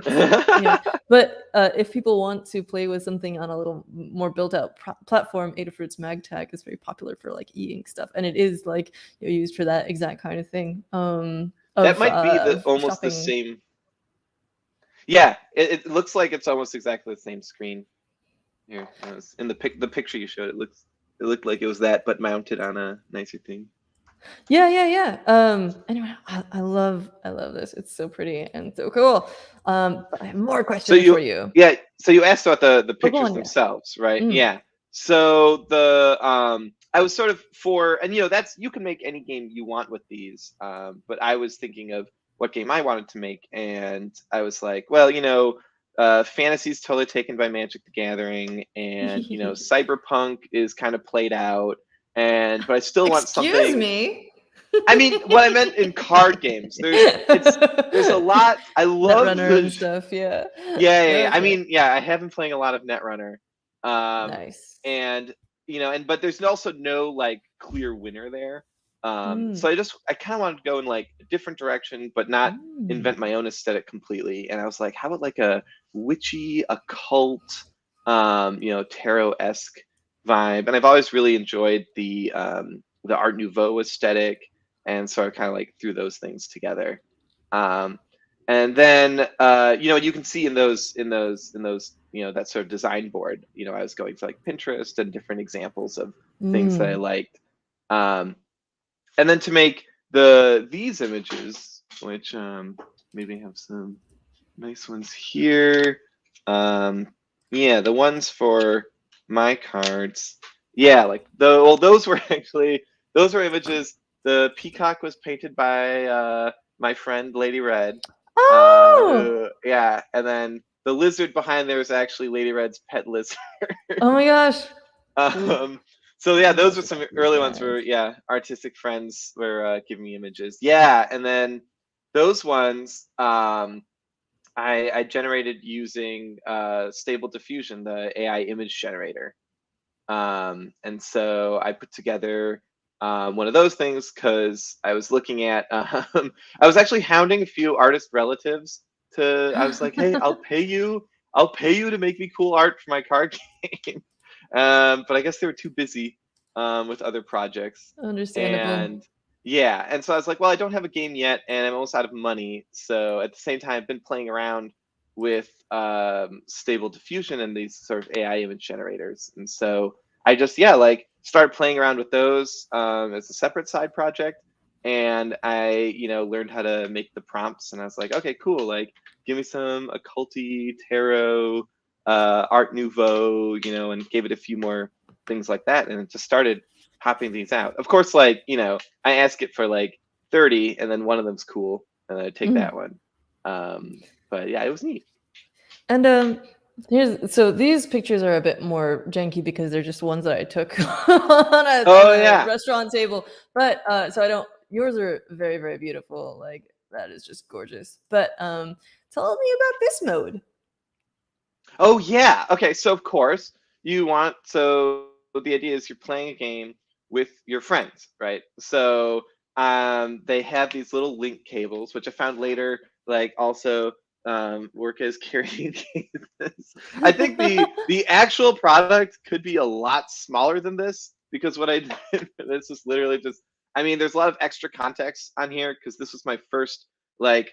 S1: but if people want to play with something on a little more built out platform, Adafruit's mag tag is very popular for like e-ink stuff, and it is like used for that exact kind of thing.
S2: That might be the
S1: Of
S2: almost the
S1: shopping.
S2: same. Yeah, it looks like it's almost exactly the same screen here. In the picture you showed, it looked like it was that, but mounted on a nicer thing.
S1: Yeah, yeah, yeah. Anyway, I love this. It's so pretty and so cool. But I have more
S2: So
S1: questions for
S2: you,
S1: you.
S2: yeah, so you asked about the
S1: Oh, go
S2: pictures
S1: on, yeah.
S2: themselves, right?
S1: Mm.
S2: Yeah. So the I was sort of for, and that's, you can make any game you want with these, but I was thinking of what game I wanted to make, and I was like, well, fantasy's totally taken by Magic the Gathering, and cyberpunk is kind of played out, but I still want
S1: Excuse
S2: something.
S1: me.
S2: I mean, what I meant in card games. There's a lot. I love
S1: Netrunner and stuff. Yeah.
S2: yeah. I
S1: Okay.
S2: mean, yeah, I have been playing a lot of Netrunner,
S1: Nice.
S2: and but there's also no like clear winner there. So I kind of wanted to go in like a different direction, but not invent my own aesthetic completely. And I was like, how about like a witchy, occult, tarot-esque vibe? And I've always really enjoyed the Art Nouveau aesthetic, and so I kind of like threw those things together. And then you can see in those that sort of design board, I was going to like Pinterest and different examples of things that I liked. And then to make these images, which maybe have some nice ones here. The ones for my cards. Yeah, like those were images. The peacock was painted by my friend Lady Red.
S1: Oh.
S2: And then the lizard behind there is actually Lady Red's pet lizard.
S1: Oh my gosh.
S2: So yeah, those were some early ones where artistic friends were giving me images. Yeah, and then those ones I generated using Stable Diffusion, the AI image generator. And so I put together one of those things because I was looking at I was actually hounding a few artist relatives I was like, hey, I'll pay you to make me cool art for my card game. But I guess they were too busy with other projects.
S1: Understandable.
S2: And so I was like, well, I don't have a game yet, and I'm almost out of money. So at the same time, I've been playing around with Stable Diffusion and these sort of AI image generators. And so I just started playing around with those as a separate side project. And I learned how to make the prompts, and I was like, okay, cool, like give me some occulty, tarot, Art Nouveau, and gave it a few more things like that, and it just started popping these out. Of course, I ask it for like 30, and then one of them's cool, and I take that one. But yeah, it was neat.
S1: And so these pictures are a bit more janky because they're just ones that I took on a restaurant table. But yours are very, very beautiful. Like that is just gorgeous. But tell me about this mode.
S2: Oh yeah. Okay. So of course the idea is you're playing a game with your friends, right? So they have these little link cables, which I found later, like also work as carrying cases. I think the actual product could be a lot smaller than this, because what I did for this is literally just, there's a lot of extra context on here because this was my first like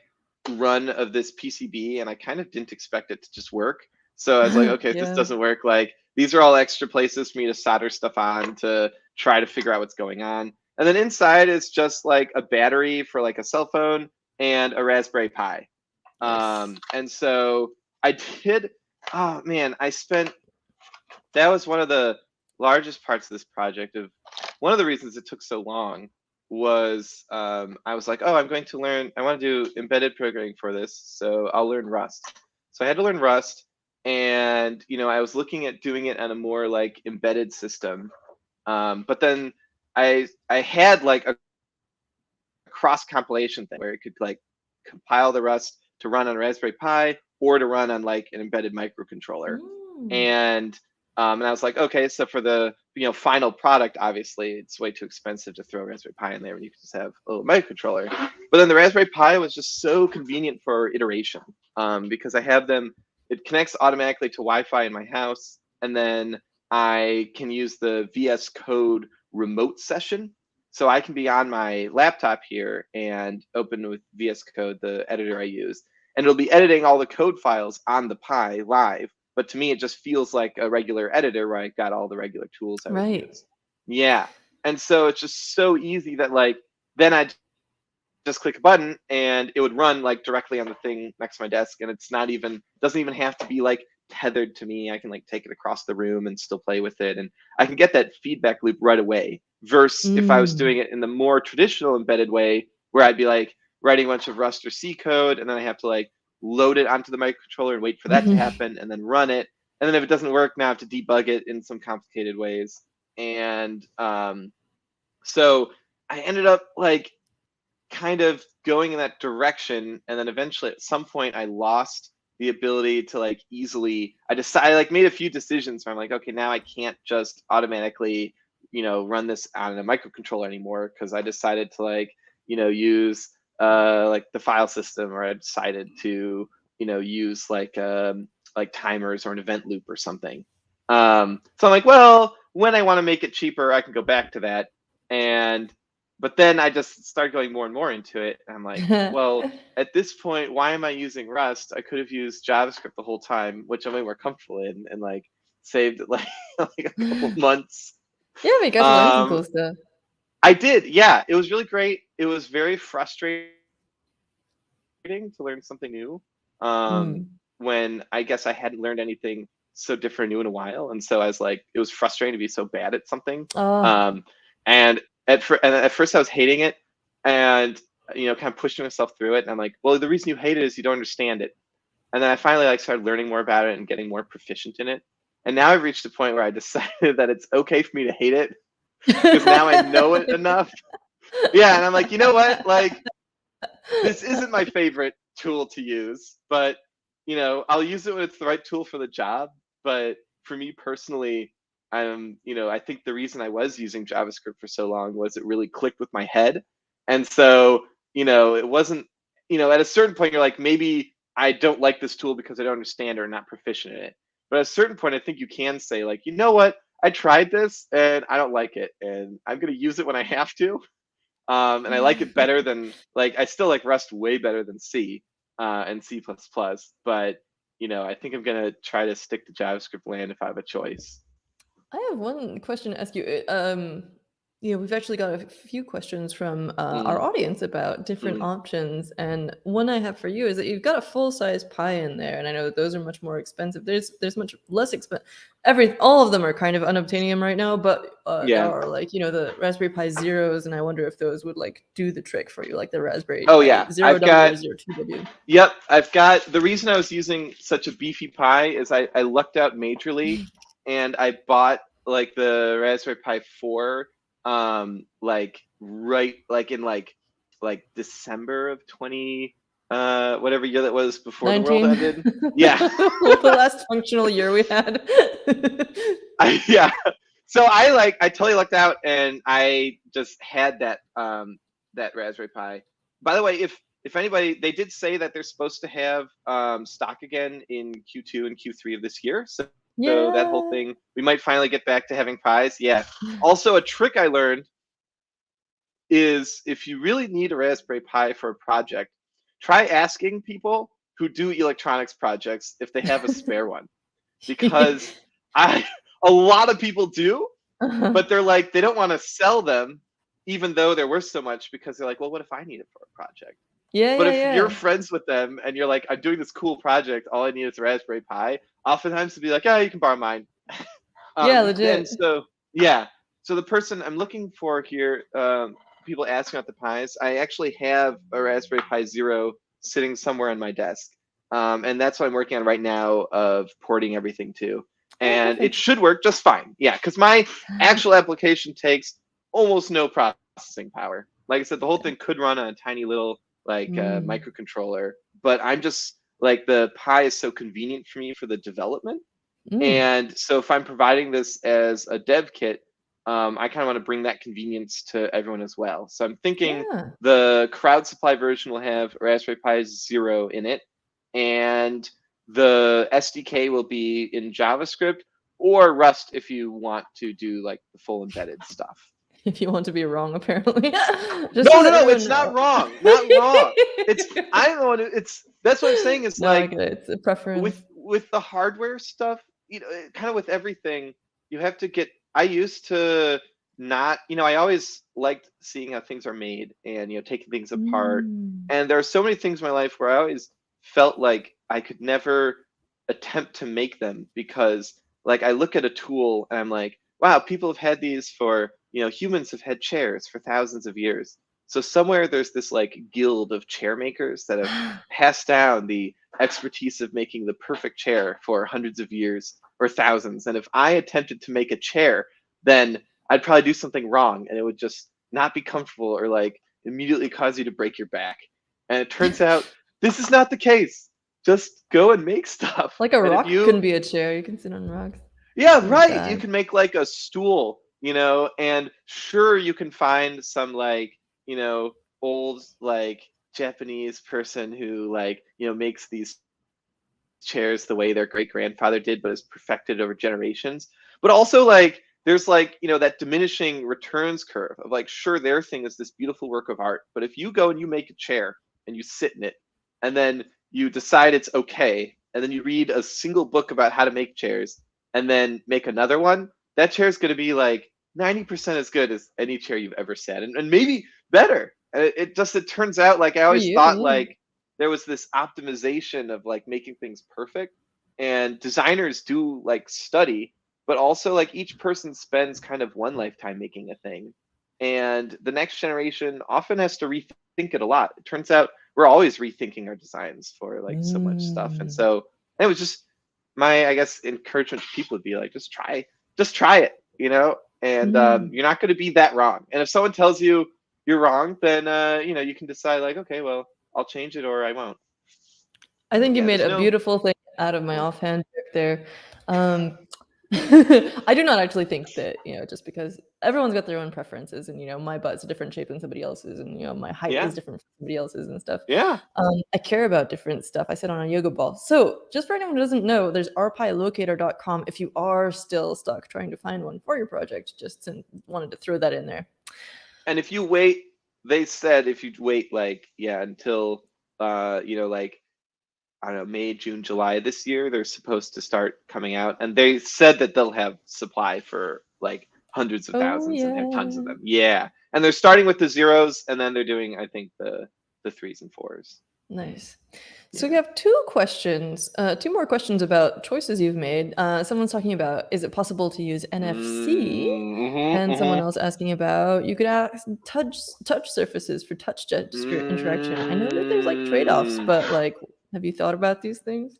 S2: run of this PCB, and I kind of didn't expect it to just work. So I was like, okay, if this doesn't work, like these are all extra places for me to solder stuff on to try to figure out what's going on. And then inside is just like a battery for like a cell phone and a Raspberry Pi. And so I did, that was one of the largest parts of this project. One of the reasons it took so long was I was like, oh, I want to do embedded programming for this, so I'll learn Rust. So I had to learn Rust, and I was looking at doing it on a more like embedded system. But then I had like a cross compilation thing where it could like compile the Rust to run on Raspberry Pi or to run on like an embedded microcontroller. And I was like, okay, so for the final product, obviously it's way too expensive to throw a Raspberry Pi in there when you can just have a little microcontroller. But then the Raspberry Pi was just so convenient for iteration, because I have them. It connects automatically to Wi-Fi in my house, and then I can use the VS Code remote session. So I can be on my laptop here and open with VS Code, the editor I use, and it'll be editing all the code files on the Pi live. But to me, it just feels like a regular editor where I got all the regular tools I would use. Yeah. And so it's just so easy that like, then I just click a button and it would run like directly on the thing next to my desk. And doesn't even have to be like tethered to me. I can like take it across the room and still play with it. And I can get that feedback loop right away. Versus if I was doing it in the more traditional embedded way, where I'd be like writing a bunch of Rust or C code, and then I have to like load it onto the microcontroller and wait for that to happen, and then run it. And then if it doesn't work, now I have to debug it in some complicated ways. And so I ended up like kind of going in that direction, and then eventually at some point I lost the ability to like easily. I like made a few decisions where I'm like, okay, now I can't just automatically run this on a microcontroller anymore, because I decided to like use like the file system, or I decided to use like timers or an event loop or something. So I'm like, well, when I want to make it cheaper, I can go back to that. But then I just started going more and more into it. And I'm like, well, at this point, why am I using Rust? I could have used JavaScript the whole time, which I'm way more comfortable in, and like saved like, like a couple months.
S1: Yeah, but you got to learn some cool stuff.
S2: I did. Yeah, it was really great. It was very frustrating to learn something new. When I guess I hadn't learned anything so different new in a while. And so I was like, it was frustrating to be so bad at something. And at first I was hating it, and kind of pushing myself through it. And I'm like, well, the reason you hate it is you don't understand it. And then I finally like started learning more about it and getting more proficient in it. And now I've reached a point where I decided that it's okay for me to hate it, because now I know it enough. Yeah, and I'm like, you know what? Like, this isn't my favorite tool to use, but I'll use it when it's the right tool for the job. But for me personally, I think the reason I was using JavaScript for so long was it really clicked with my head. And so, it wasn't, at a certain point, you're like, maybe I don't like this tool because I don't understand or not proficient in it. But at a certain point, I think you can say like, you know what? I tried this and I don't like it, and I'm going to use it when I have to. And I like it better than I still like Rust way better than C and C++. But I think I'm gonna try to stick to JavaScript land if I have a choice.
S1: I have one question to ask you. We've actually got a few questions from our audience about different options, and one I have for you is that you've got a full-size Pi in there, and I know that those are much more expensive. There's much less expensive. All of them are kind of unobtainium right now, but there are like the Raspberry Pi Zeros, and I wonder if those would like do the trick for you, like the Raspberry Pi Zero W or Zero 2W.
S2: Yep, I've got the reason I was using such a beefy Pi is I lucked out majorly, and I bought like the Raspberry Pi 4 like right in December of 20 whatever year that was before 19. The world ended. Yeah.
S1: The last functional year we had.
S2: Yeah. So I totally lucked out, and I just had that that Raspberry Pi. By the way, if anybody, they did say that they're supposed to have stock again in Q2 and Q3 of this year. So that whole thing, we might finally get back to having Pis. Yeah. Also, a trick I learned is if you really need a Raspberry Pi for a project, try asking people who do electronics projects if they have a spare one. Because a lot of people do, but they're like, they don't want to sell them even though they're worth so much, because they're like, well, what if I need it for a project? But if you're friends with them and you're like, I'm doing this cool project, all I need is a Raspberry Pi, oftentimes they'll be like, oh, you can borrow mine.
S1: Legit.
S2: And so the person I'm looking for here, people asking about the Pis, I actually have a Raspberry Pi Zero sitting somewhere on my desk. And that's what I'm working on right now, of porting everything to. And it should work just fine. Yeah, because my actual application takes almost no processing power. Like I said, the whole thing could run on a tiny little microcontroller, but I'm just like, the Pi is so convenient for me for the development. And so if I'm providing this as a dev kit, I kind of want to bring that convenience to everyone as well. So I'm thinking the crowd supply version will have Raspberry Pi Zero in it, and the SDK will be in JavaScript or Rust if you want to do like the full embedded stuff.
S1: If you want to be wrong, apparently.
S2: No, it's not wrong. Not wrong. That's what I'm saying is
S1: it's a preference.
S2: With the hardware stuff, kind of with everything, you have to get. I used to not, I always liked seeing how things are made and taking things apart. And there are so many things in my life where I always felt like I could never attempt to make them, because like I look at a tool and I'm like, wow, people have had these for, humans have had chairs for thousands of years. So somewhere there's this like guild of chair makers that have passed down the expertise of making the perfect chair for hundreds of years or thousands. And if I attempted to make a chair, then I'd probably do something wrong and it would just not be comfortable or like immediately cause you to break your back. And it turns out this is not the case. Just go and make stuff.
S1: Like a
S2: And if
S1: rock
S2: you,
S1: can be a chair. You can sit on rocks.
S2: yeah,
S1: Like
S2: right, you
S1: that.
S2: can make like a stool, and sure you can find some like, old like Japanese person who like, makes these chairs the way their great grandfather did, but is perfected over generations. But also like there's like, that diminishing returns curve of like, sure, their thing is this beautiful work of art, but if you go and you make a chair and you sit in it and then you decide it's okay, and then you read a single book about how to make chairs and then make another one, that chair is going to be like 90% as good as any chair you've ever sat in, and maybe better. It turns out like I
S1: For
S2: always
S1: you,
S2: thought
S1: yeah.
S2: like there was this optimization of like making things perfect, and designers do like study, but also like each person spends kind of one lifetime making a thing, and the next generation often has to rethink it a lot. It turns out we're always rethinking our designs for like so much stuff, and
S1: Mm.
S2: so it was just my, I guess, encouragement to people would be like, just try it, and
S1: Mm.
S2: you're not going to be that wrong. And if someone tells you you're wrong, then you can decide like, okay, well, I'll change it or I won't.
S1: I think you
S2: Yeah,
S1: made
S2: there's
S1: a
S2: no.
S1: beautiful thing out of my
S2: Yeah.
S1: offhand joke there. Um, I do not actually think that, just because everyone's got their own preferences and, my butt's a different shape than somebody else's and, my height
S2: Yeah.
S1: is different from somebody else's and stuff.
S2: Yeah.
S1: I care about different stuff. I sit on a yoga ball. So just for anyone who doesn't know, there's rpilocator.com if you are still stuck trying to find one for your project. Just wanted to throw that in there.
S2: And if you wait, they said if you wait like, until like, I don't know, May, June, July this year, they're supposed to start coming out. And they said that they'll have supply for like hundreds of
S1: Oh,
S2: thousands and have tons of
S1: yeah.
S2: them. Yeah. And they're starting with the zeros and then they're doing, I think, the threes and fours.
S1: Nice. So we
S2: Yeah.
S1: have two more questions about choices you've made. Someone's talking about, is it possible to use NFC? And someone
S2: Mm-hmm.
S1: else asking about, you could ask touch surfaces for touch gesture interaction. I know that there's like trade-offs,
S2: Mm.
S1: but like, have you thought about these things?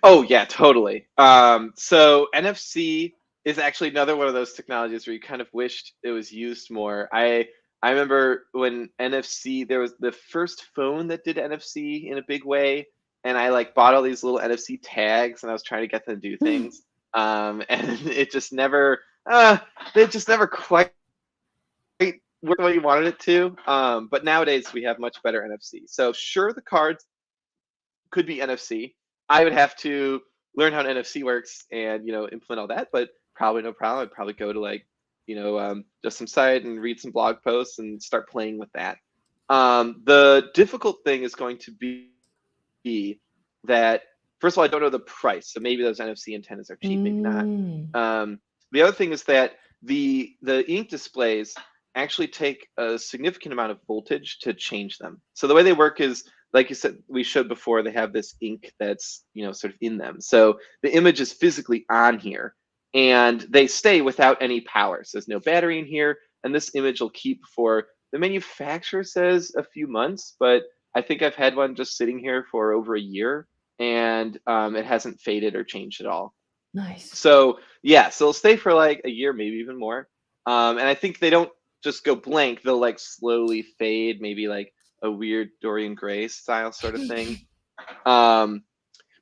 S2: Oh yeah, totally. So NFC is actually another one of those technologies where you kind of wished it was used more. I remember when NFC, there was the first phone that did NFC in a big way, and I like bought all these little NFC tags, and I was trying to get them to do things, and it just never quite worked the way you wanted it to. But nowadays we have much better NFC. So sure, the cards could be NFC. I would have to learn how an NFC works and implement all that, but probably no problem. I'd probably go to like just some site and read some blog posts and start playing with that. The difficult thing is going to be that first of all, I don't know the price, so maybe those NFC antennas are cheap, maybe not.
S1: Mm.
S2: The other thing is that the ink displays actually take a significant amount of voltage to change them. So the way they work is, like you said, we showed before, they have this ink that's sort of in them. So the image is physically on here, and they stay without any power. So there's no battery in here, and this image will keep for, the manufacturer says, a few months, but I think I've had one just sitting here for over a year, and it hasn't faded or changed at all.
S1: Nice.
S2: So yeah, so it'll stay for like a year, maybe even more. And I think they don't just go blank; they'll like slowly fade, maybe like a weird Dorian Gray style sort of thing. Um,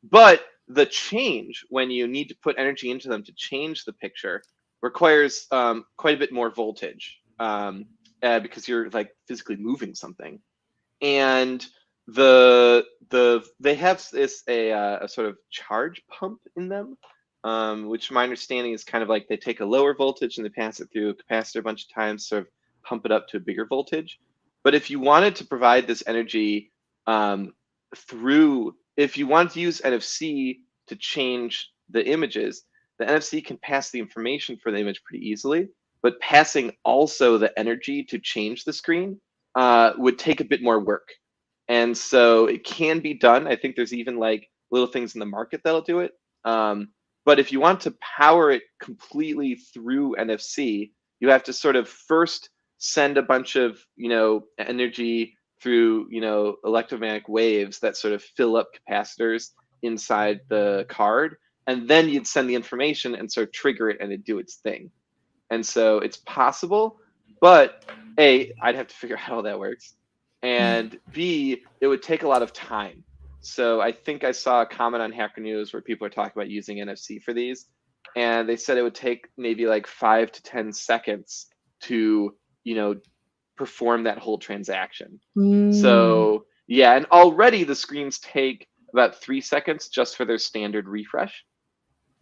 S2: but the change when you need to put energy into them to change the picture requires quite a bit more voltage, because you're like physically moving something. And they have a sort of charge pump in them, which my understanding is kind of like they take a lower voltage and they pass it through a capacitor a bunch of times, sort of pump it up to a bigger voltage. But if you wanted to provide this energy if you want to use NFC to change the images, the NFC can pass the information for the image pretty easily, but passing also the energy to change the screen would take a bit more work. And so it can be done. I think there's even like little things in the market that'll do it. But if you want to power it completely through NFC, you have to sort of first send a bunch of energy through, electromagnetic waves that sort of fill up capacitors inside the card, and then you'd send the information and sort of trigger it and it'd do its thing. And so it's possible, but A, I'd have to figure out how that works, and B, it would take a lot of time. So I think I saw a comment on Hacker News where people are talking about using NFC for these, and they said it would take maybe like 5 to 10 seconds to, perform that whole transaction. So yeah, and already the screens take about 3 seconds just for their standard refresh.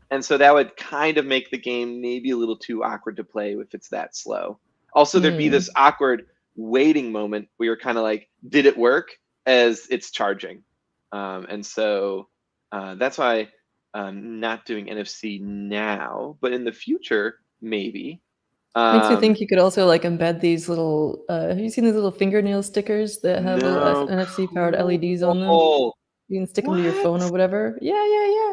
S2: And so that would kind of make the game maybe a little too awkward to play if it's that slow. Also, there'd be this awkward waiting moment where you're kind of like, did it work, as it's charging? And so that's why I'm not doing NFC now, but in the future, maybe.
S1: Makes me think you could also like embed these little. Have you seen these little fingernail stickers that have little
S2: No,
S1: NFC powered LEDs on them?
S2: cool.
S1: You can stick them to your phone or
S2: What?
S1: whatever. Yeah.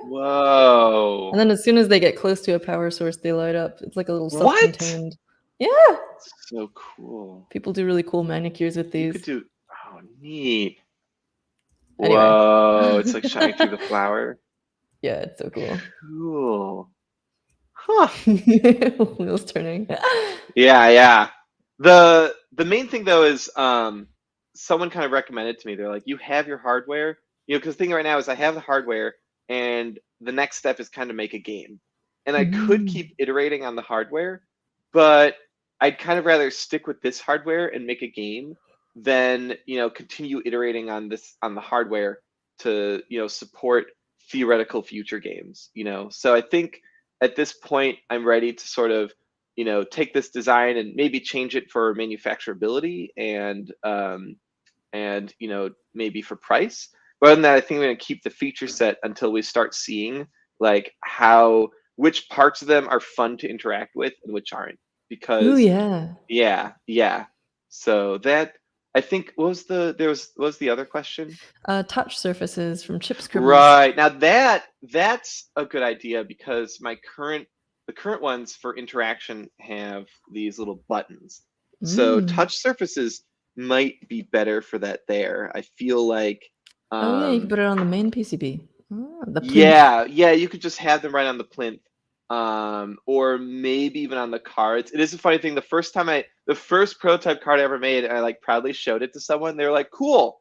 S2: Whoa.
S1: And then as soon as they get close to a power source, they light up. It's like a little
S2: What?
S1: self-contained. Yeah.
S2: So cool.
S1: People do really cool manicures with
S2: You
S1: these.
S2: could do, oh, neat.
S1: Anyway.
S2: Whoa, it's like shining through the flower.
S1: Yeah, it's so cool.
S2: Cool. Huh.
S1: Wheels turning.
S2: Yeah. The main thing though is someone kind of recommended to me, they're like, you have your hardware, because the thing right now is I have the hardware and the next step is kind of make a game. And I could keep iterating on the hardware, but I'd kind of rather stick with this hardware and make a game than, continue iterating on the hardware to, support theoretical future games, So I think at this point I'm ready to sort of, take this design and maybe change it for manufacturability and maybe for price. But other than that, I think we're going to keep the feature set until we start seeing like which parts of them are fun to interact with and which aren't. Because yeah. So that, I think, what was the other question?
S1: Touch surfaces from Chip Scribbles.
S2: Right. Now that's a good idea, because the current ones for interaction have these little buttons. So touch surfaces might be better for that there. I feel like
S1: you can put it on the main PCB. The plinth.
S2: Yeah, you could just have them right on the plinth. Or maybe even on the cards. It is a funny thing. The first prototype card I ever made, and I like proudly showed it to someone, they were like, cool.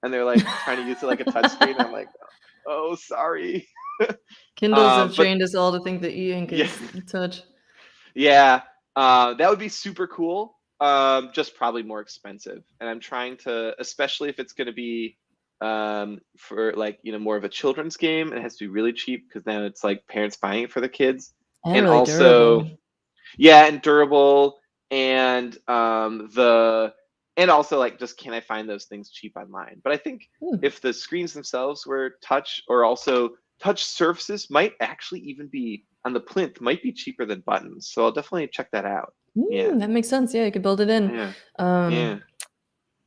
S2: And they're like trying to use it like a touchscreen. I'm like, oh, sorry.
S1: Kindles have trained us all to think that e-ink is touch.
S2: Yeah, that would be super cool. Just probably more expensive. And I'm trying to, especially if it's going to be for like, more of a children's game, it has to be really cheap, because now it's like parents buying it for the kids. And
S1: really
S2: also
S1: durable.
S2: and durable, and and also like, just can I find those things cheap online? But I think if the screens themselves were touch, or also touch surfaces might actually even be on the plinth, might be cheaper than buttons. So I'll definitely check that out.
S1: That makes sense. Yeah, you could build it in.
S2: Yeah.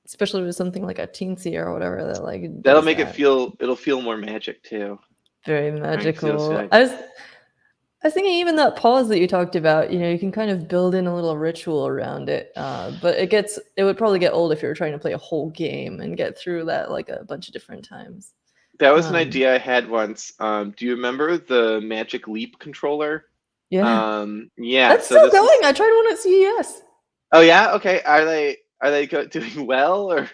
S1: Especially with something like a teensy or whatever that like.
S2: That'll make it'll feel more magic too.
S1: Very magical. I was thinking even that pause that you talked about, you can kind of build in a little ritual around it. But it would probably get old if you were trying to play a whole game and get through that like a bunch of different times.
S2: That was an idea I had once. Do you remember the Magic Leap controller?
S1: Yeah.
S2: Yeah.
S1: That's still going. I tried one at CES.
S2: Oh yeah? Okay. Are they doing well, or?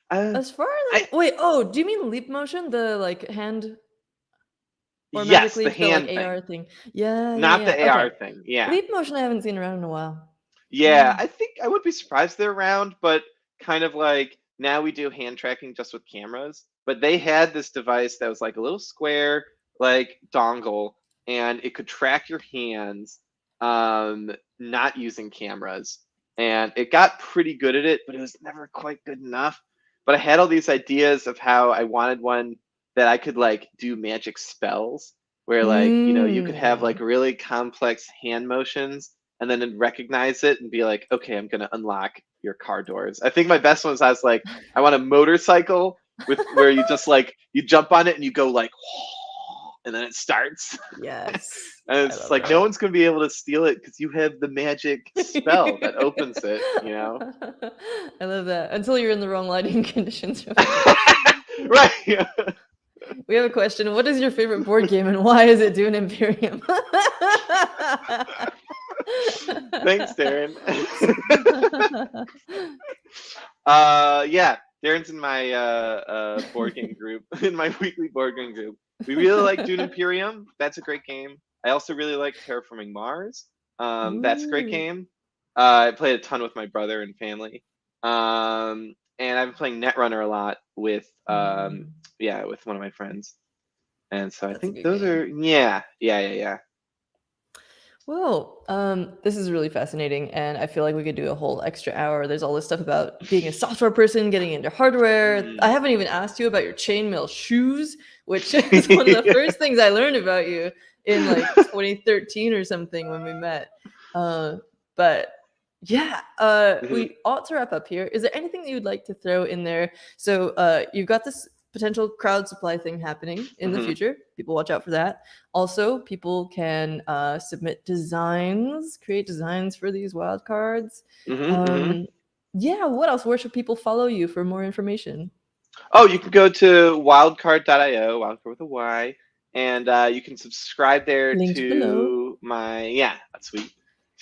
S1: As far as wait, do you mean Leap Motion, the like hand? Or
S2: yes,
S1: Leap,
S2: the hand
S1: like,
S2: thing.
S1: AR thing. Yeah.
S2: Not the AR thing. Yeah.
S1: Leap Motion I haven't seen around in a while.
S2: Yeah, I think I would be surprised they're around, but kind of like now we do hand tracking just with cameras. But they had this device that was like a little square, like dongle, and it could track your hands, not using cameras. And it got pretty good at it, but it was never quite good enough. But I had all these ideas of how I wanted one that I could like do magic spells, where like, you could have like really complex hand motions and then it'd recognize it and be like, okay, I'm gonna unlock your car doors. I think my best ones, I was like, I want a motorcycle with where you just like, you jump on it and you go like, and then it starts.
S1: Yes.
S2: And
S1: I
S2: it's
S1: love
S2: like
S1: that.
S2: no one's gonna be able to steal it because you have the magic spell that opens it, you know?
S1: I love that. Until you're in the wrong lighting conditions.
S2: Right.
S1: We have a question. What is your favorite board game and why is it Dune Imperium?
S2: Thanks, Darren. Yeah, Darren's in my board game group, in my weekly board game group. We really like Dune Imperium. That's a great game. I also really like Terraforming Mars. That's a great
S1: Ooh.
S2: game. I played a ton with my brother and family. And I've been playing Netrunner a lot with with one of my friends. And so I
S1: That's a
S2: think
S1: good
S2: those
S1: game.
S2: are yeah.
S1: Well, this is really fascinating, and I feel like we could do a whole extra hour. There's all this stuff about being a software person, getting into hardware. I haven't even asked you about your chainmail shoes, which is one of the first things I learned about you in like 2013 or something when we met. But yeah, we ought to wrap up here. Is there anything that you'd like to throw in there? So you've got this potential crowd supply thing happening in the future. People watch out for that. Also, people can submit designs, create designs for these wild cards. Yeah, what else? Where should people follow you for more information?
S2: Oh, you can go to wyldcard.io, wildcard with a Y, and you can subscribe there
S1: Links below.
S2: to that's sweet.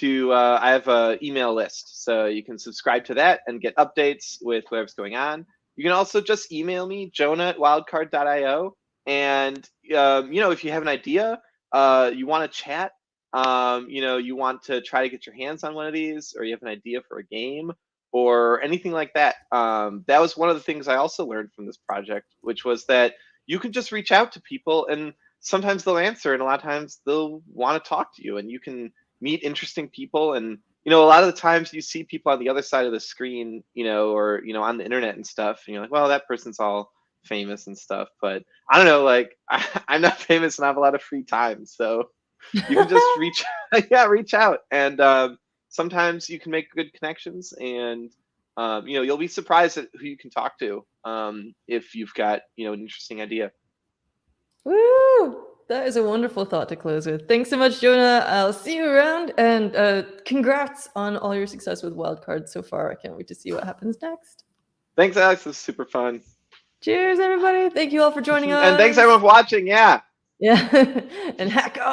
S2: I have an email list, so you can subscribe to that and get updates with whatever's going on. You can also just email me, jonah@wyldcard.io, and if you have an idea, you want to chat, you want to try to get your hands on one of these, or you have an idea for a game or anything like that. That was one of the things I also learned from this project, which was that you can just reach out to people, and sometimes they'll answer, and a lot of times they'll want to talk to you, and you can meet interesting people. And a lot of the times you see people on the other side of the screen, or on the internet and stuff, and you're like, well, that person's all famous and stuff, but I don't know, like I'm not famous and I have a lot of free time, so you can just reach out, and sometimes you can make good connections, and you'll be surprised at who you can talk to if you've got an interesting idea.
S1: Woo! That is a wonderful thought to close with. Thanks so much, Jonah. I'll see you around, and congrats on all your success with Wyldcard so far. I can't wait to see what happens next.
S2: Thanks, Alex. This was super fun.
S1: Cheers, everybody. Thank you all for joining us.
S2: And thanks everyone for watching. Yeah.
S1: Yeah. And hack on.